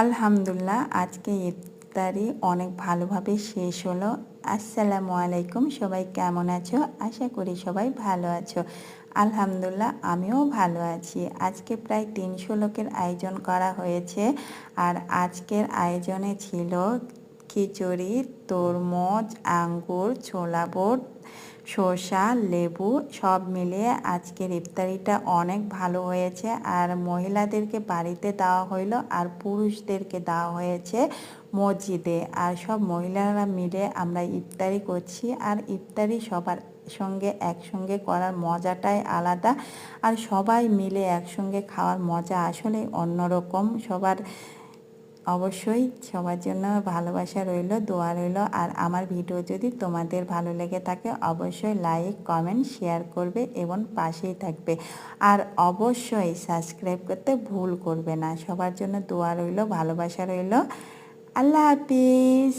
আলহামদুলিল্লাহ আজকে ইফতারি অনেক ভালোভাবে শেষ হলো। আসসালামু আলাইকুম, সবাই কেমন আছো? আশা করি সবাই ভালো আছো। আলহামদুলিল্লাহ আমিও ভালো আছি। আজকে প্রায় ৩০০ লোকের আয়োজন করা হয়েছে। আর আজকের আয়োজনে ছিল খিচুড়ি, তরমুজ, আঙ্গুর, ছোলা বুট, শসা, লেবু সব মিলিয়ে আজকের ইফতারিটা অনেক ভালো হয়েছে। আর মহিলাদেরকে বাড়িতে দেওয়া হইলো আর পুরুষদেরকে দেওয়া হয়েছে মসজিদে। আর সব মহিলারা মিলে আমরা ইফতারি করছি। আর ইফতারি সবার সঙ্গে একসঙ্গে করার মজাটাই আলাদা। আর সবাই মিলে একসঙ্গে খাওয়ার মজা আসলেই অন্যরকম। অবশ্যই সবার জন্য ভালোবাসা রইল, দোয়া রইল। আর আমার ভিডিও যদি তোমাদের ভালো লেগে থাকে অবশ্যই লাইক, কমেন্ট, শেয়ার করবে এবং পাশেই থাকবে। আর অবশ্যই সাবস্ক্রাইব করতে ভুল করবে না। সবার জন্য দোয়া রইল, ভালোবাসা রইল। আল্লাহ হাফিজ।